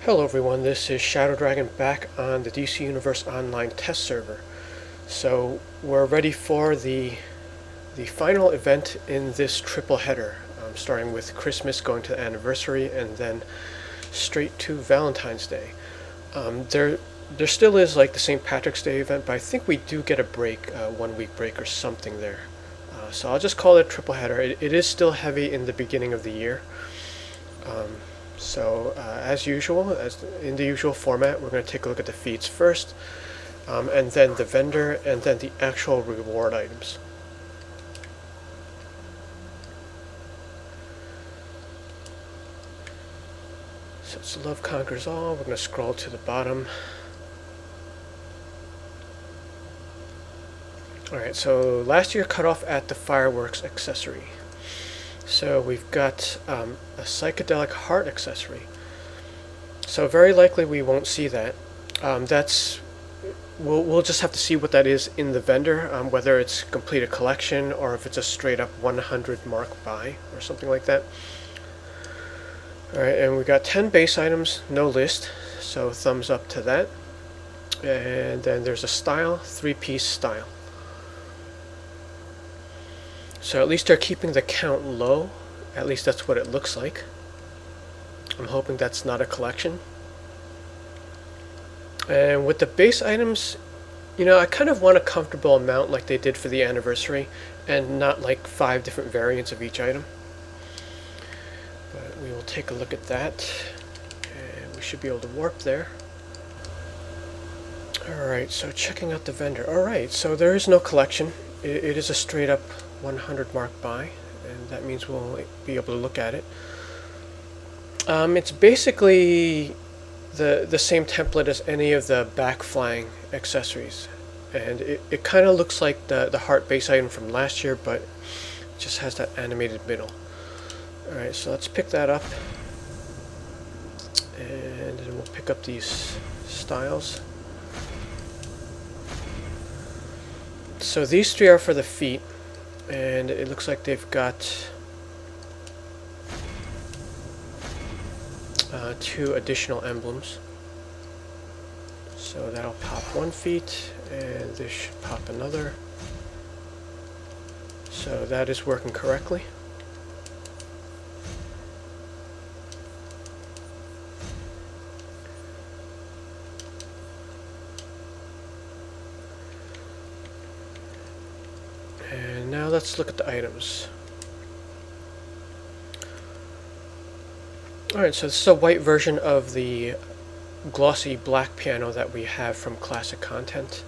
Hello everyone, this is Shadow Dragon back on the DC Universe Online test server. So we're ready for the final event in this triple header, starting with Christmas, going to the anniversary, and then straight to Valentine's Day. There still is like the St. Patrick's Day event, but I think we do get a break, 1 week break or something there. So I'll just call it a triple header. It is still heavy in the beginning of the year. As usual, as in the usual format, we're going to take a look at the feats first, and then the vendor, and then the actual reward items. So it's Love Conquers All. We're going to scroll to the bottom. Alright, so last year cut off at the fireworks accessory. So we've got a psychedelic heart accessory. So very likely we won't see that. We'll just have to see what that is in the vendor, whether it's complete a collection or if it's a straight up 100 mark buy or something like that. Alright, and we got 10 base items, no list, so thumbs up to that. And then there's a style, 3-piece style. So at least they're keeping the count low. At least that's what it looks like. I'm hoping that's not a collection. And with the base items, you know, I kind of want a comfortable amount like they did for the anniversary, and not like 5 different variants of each item. But we will take a look at that, and we should be able to warp there. Alright, so checking out the vendor. Alright, so there is no collection. It is a straight up 100 mark buy, and that means we'll be able to look at it. It's basically the same template as any of the back flying accessories, and it kind of looks like the heart base item from last year, but it just has that animated middle. Alright, so let's pick that up, and then we'll pick up these styles. So these 3 are for the feet, and it looks like they've got 2 additional emblems. So that'll pop 1 feet, and this should pop another. So that is working correctly. And now let's look at the items. Alright, so this is a white version of the glossy black piano that we have from Classic Content.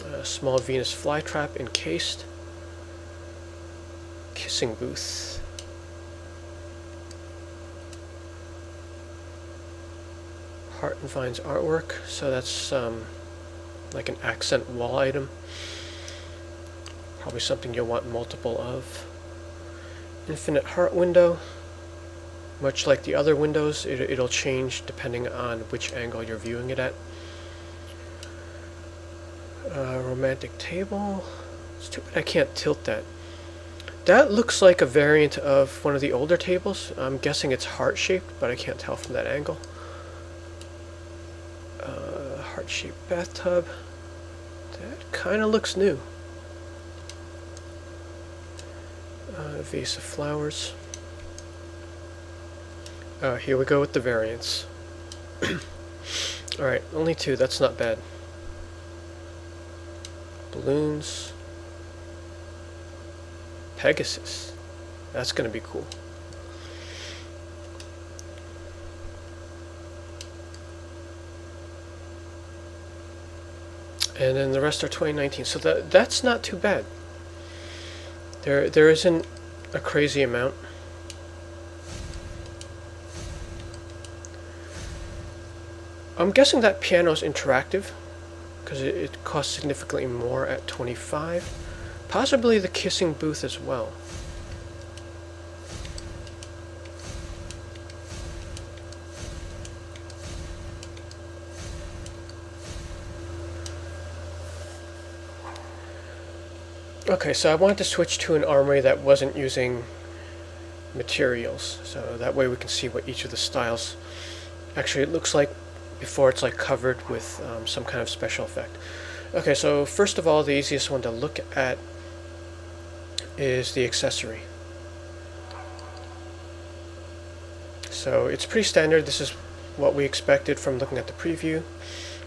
A small Venus flytrap encased. Kissing booth. Heart and Vines artwork, so that's like an accent wall item. Probably something you'll want multiple of. Infinite heart window. Much like the other windows, it'll change depending on which angle you're viewing it at. Romantic table. It's too bad I can't tilt that. That looks like a variant of one of the older tables. I'm guessing it's heart-shaped, but I can't tell from that angle. Heart-shaped bathtub. That kind of looks new. A vase of flowers. Here we go with the variants. Alright, only 2, that's not bad. Balloons. Pegasus. That's going to be cool. And then the rest are 2019, so that's not too bad. There isn't a crazy amount. I'm guessing that piano's interactive, because it costs significantly more at 25. Possibly the kissing booth as well. Okay, so I wanted to switch to an armory that wasn't using materials, so that way we can see what each of the styles actually it looks like before it's like covered with some kind of special effect. Okay, so first of all, the easiest one to look at is the accessory. So it's pretty standard. This is what we expected from looking at the preview.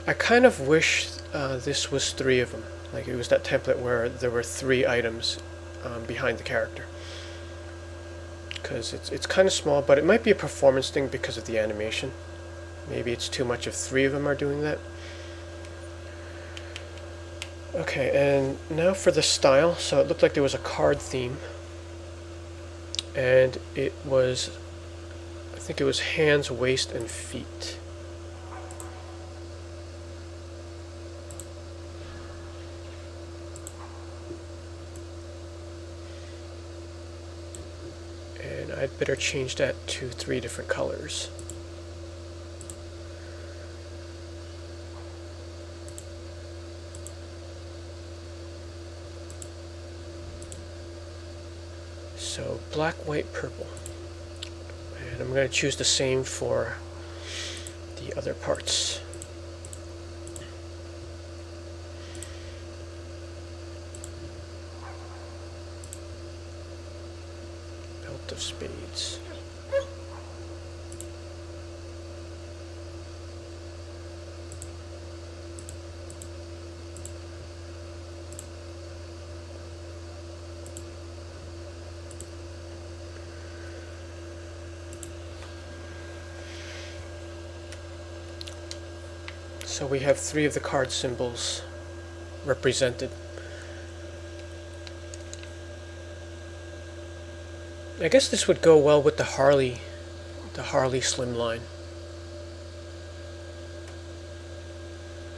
I kind of wish this was 3 of them. Like it was that template where there were 3 items behind the character. Because it's kind of small, but it might be a performance thing because of the animation. Maybe it's too much if 3 of them are doing that. Okay, and now for the style. So it looked like there was a card theme. And it was, I think it was hands, waist, and feet. And I'd better change that to 3 different colors. So black, white, purple. And I'm going to choose the same for the other parts. Belt of spades. So we have 3 of the card symbols represented. I guess this would go well with the Harley slimline.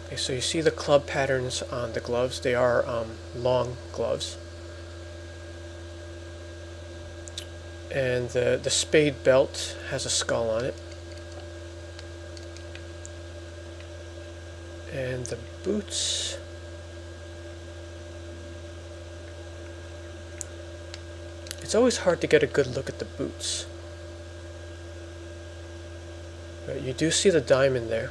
Okay, so you see the club patterns on the gloves. They are long gloves. And the spade belt has a skull on it. And the boots, it's always hard to get a good look at the boots, but you do see the diamond there.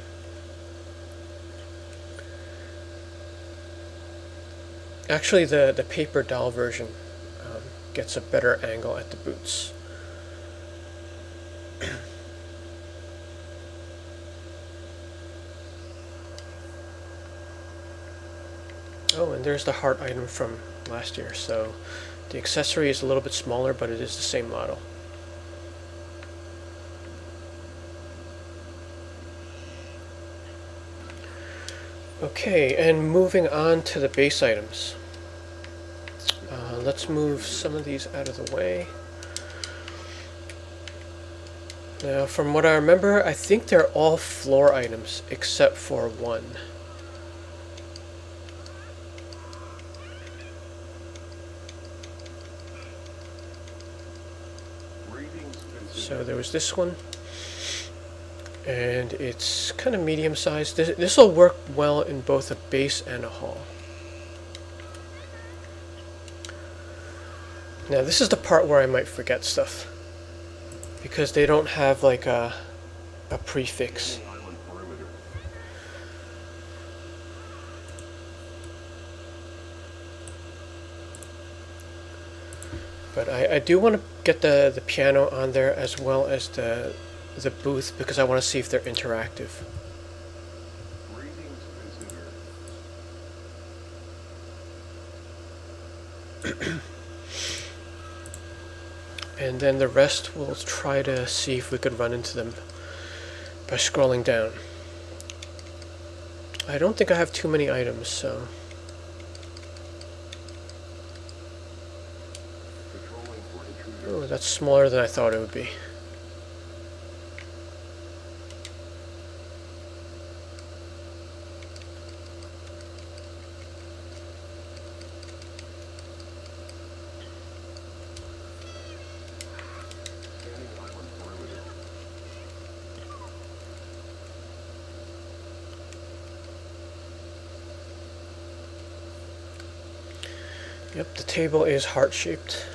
Actually, the paper doll version gets a better angle at the boots. Oh, and there's the heart item from last year. So the accessory is a little bit smaller, but it is the same model. Okay, and moving on to the base items. Let's move some of these out of the way. Now, from what I remember, I think they're all floor items except for one. So there was this one, and it's kind of medium sized. This will work well in both a base and a haul. Now this is the part where I might forget stuff, because they don't have like a prefix. But I do want to get the piano on there as well as the booth, because I want to see if they're interactive. And then the rest we'll try to see if we could run into them by scrolling down. I don't think I have too many items, so... Oh, that's smaller than I thought it would be. Yep, the table is heart-shaped.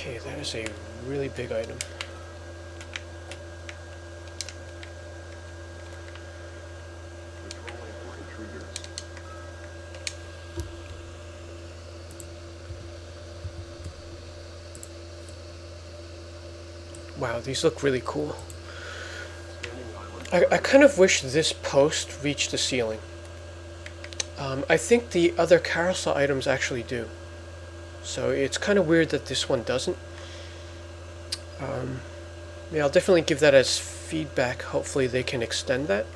Okay, that is a really big item. Wow, these look really cool. I kind of wish this post reached the ceiling. I think the other carousel items actually do. So it's kind of weird that this one doesn't. Yeah, I'll definitely give that as feedback. Hopefully they can extend that.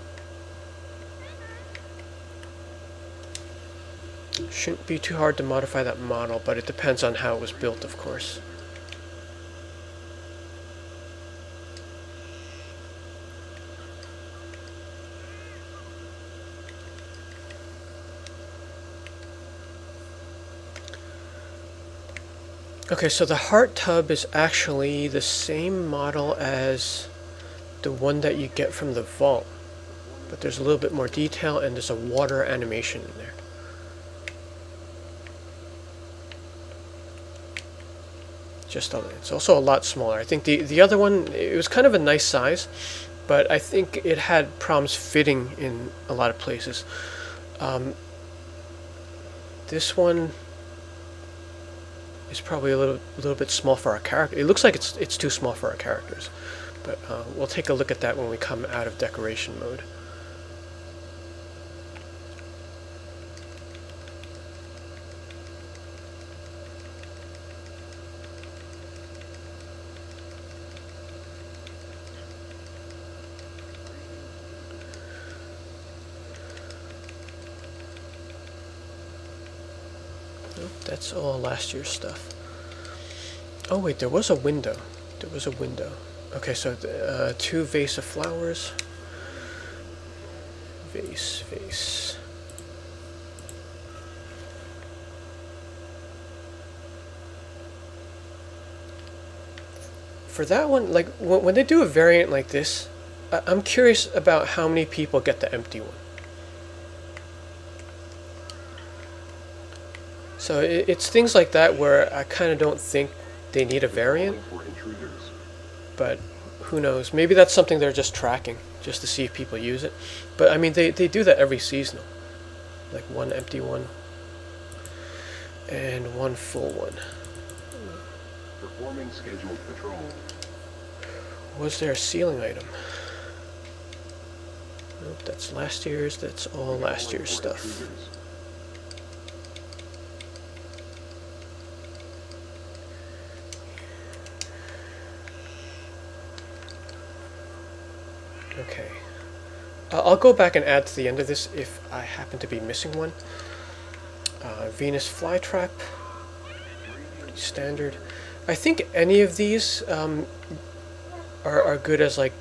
Shouldn't be too hard to modify that model, but it depends on how it was built, of course. Okay, so the heart tub is actually the same model as the one that you get from the vault, but there's a little bit more detail and there's a water animation in there. It's also a lot smaller. I think the other one, it was kind of a nice size, but I think it had problems fitting in a lot of places. This one is probably a little bit small for our character. It looks like it's too small for our characters, but we'll take a look at that when we come out of decoration mode. That's all last year's stuff. Oh wait, there was a window. There was a window. Okay, so 2 vase of flowers. Vase. For that one, like when they do a variant like this, I'm curious about how many people get the empty one. So it's things like that where I kind of don't think they need a variant, but who knows? Maybe that's something they're just tracking, just to see if people use it. But I mean, they do that every seasonal, like 1 empty one and 1 full one. Performing scheduled patrol. Was there a ceiling item? Nope, that's last year's. That's all last year's stuff. Okay. I'll go back and add to the end of this if I happen to be missing one. Venus flytrap. Standard. I think any of these are good as like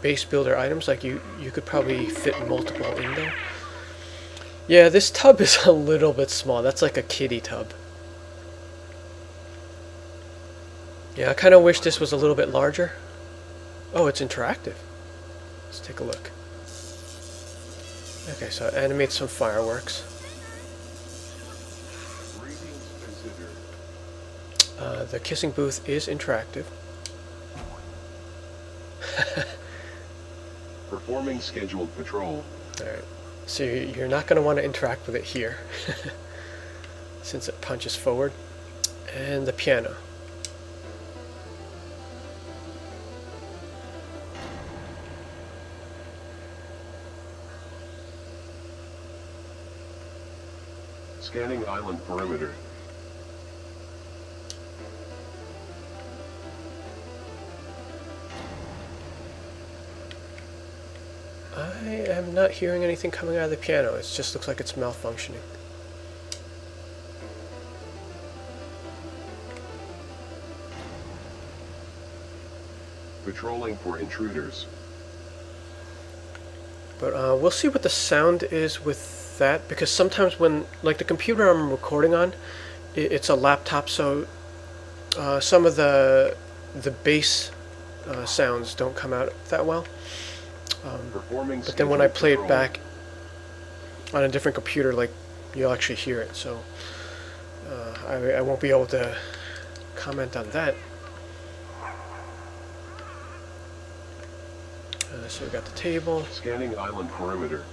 base builder items. Like you could probably fit multiple in there. Yeah, this tub is a little bit small. That's like a kiddie tub. Yeah, I kind of wish this was a little bit larger. Oh, it's interactive. Let's take a look. Okay, so animate some fireworks. The kissing booth is interactive. Performing scheduled patrol. Alright, so you're not going to want to interact with it here, since it punches forward. And the piano. Scanning island perimeter. I am not hearing anything coming out of the piano. It just looks like it's malfunctioning. Patrolling for intruders. But we'll see what the sound is with that, because sometimes when, like the computer I'm recording on, it's a laptop, so some of the bass sounds don't come out that well. But then when I play it back on a different computer, like, you'll actually hear it. So I won't be able to comment on that. So we got the table. Scanning island perimeter.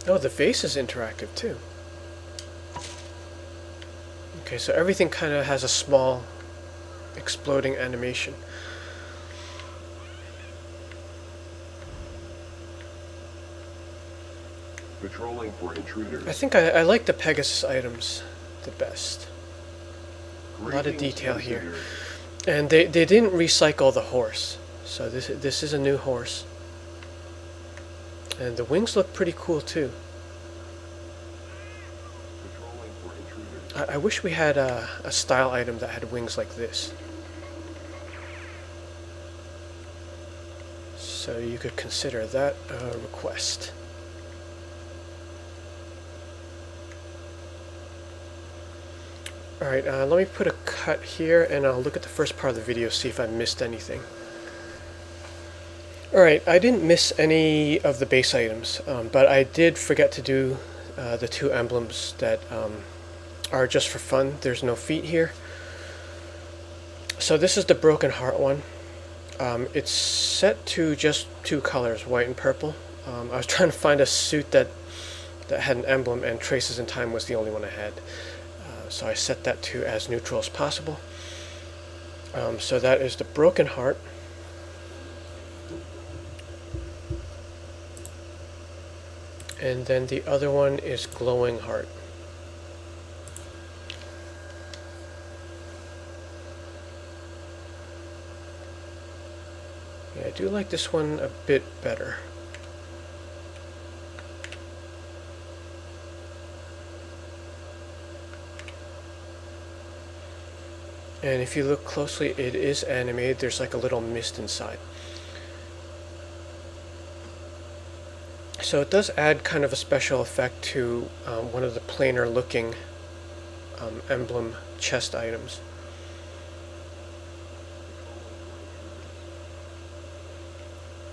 Oh, the vase is interactive too. Okay, so everything kind of has a small exploding animation. Patrolling for intruders. I think I like the Pegasus items the best. A lot of detail here. And they didn't recycle the horse. So this is a new horse. And the wings look pretty cool too. I wish we had a style item that had wings like this. So you could consider that a request. Alright, let me put a cut here and I'll look at the first part of the video, see if I missed anything. Alright, I didn't miss any of the base items, but I did forget to do the two emblems that are just for fun. There's no feet here. So this is the Broken Heart one. It's set to just two colors, white and purple. I was trying to find a suit that had an emblem, and Traces in Time was the only one I had. So I set that to as neutral as possible. So that is the Broken Heart. And then the other one is Glowing Heart. Yeah, I do like this one a bit better. And if you look closely, it is animated. There's like a little mist inside. So it does add kind of a special effect to one of the plainer looking emblem chest items.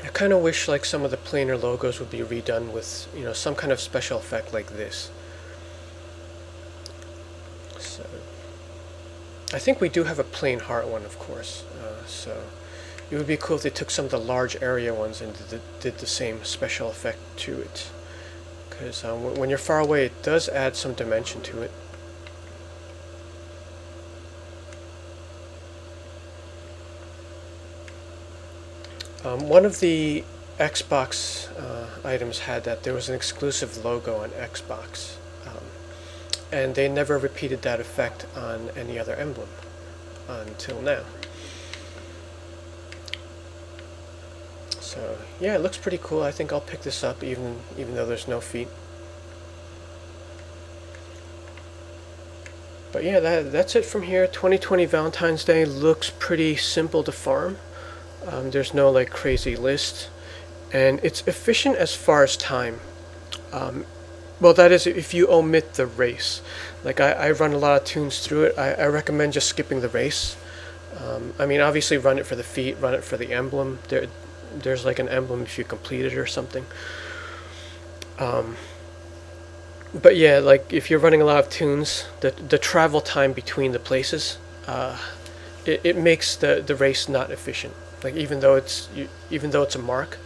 I kind of wish like some of the plainer logos would be redone with, you know, some kind of special effect like this. So I think we do have a plain heart one, of course. So it would be cool if they took some of the large area ones and did the same special effect to it. Because when you're far away, it does add some dimension to it. One of the Xbox items had that there was an exclusive logo on Xbox. And they never repeated that effect on any other emblem until now. So yeah, it looks pretty cool. I think I'll pick this up even though there's no feet. But yeah, that's it from here. 2020 Valentine's Day looks pretty simple to farm. There's no like crazy list, and it's efficient as far as time. Well, that is if you omit the race. Like I run a lot of tunes through it. I recommend just skipping the race. I mean, obviously run it for the feet, run it for the emblem. There's like an emblem if you complete it or something. But yeah, like if you're running a lot of tunes, the travel time between the places, it makes the race not efficient. Like even though it's a mark,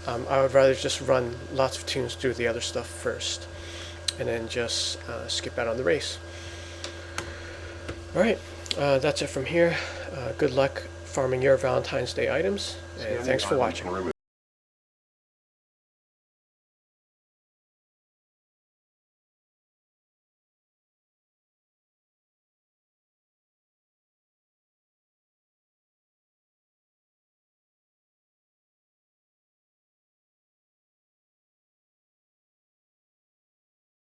I would rather just run lots of tunes through the other stuff first, and then just skip out on the race. Alright, that's it from here. Good luck farming your Valentine's Day items, and thanks for watching.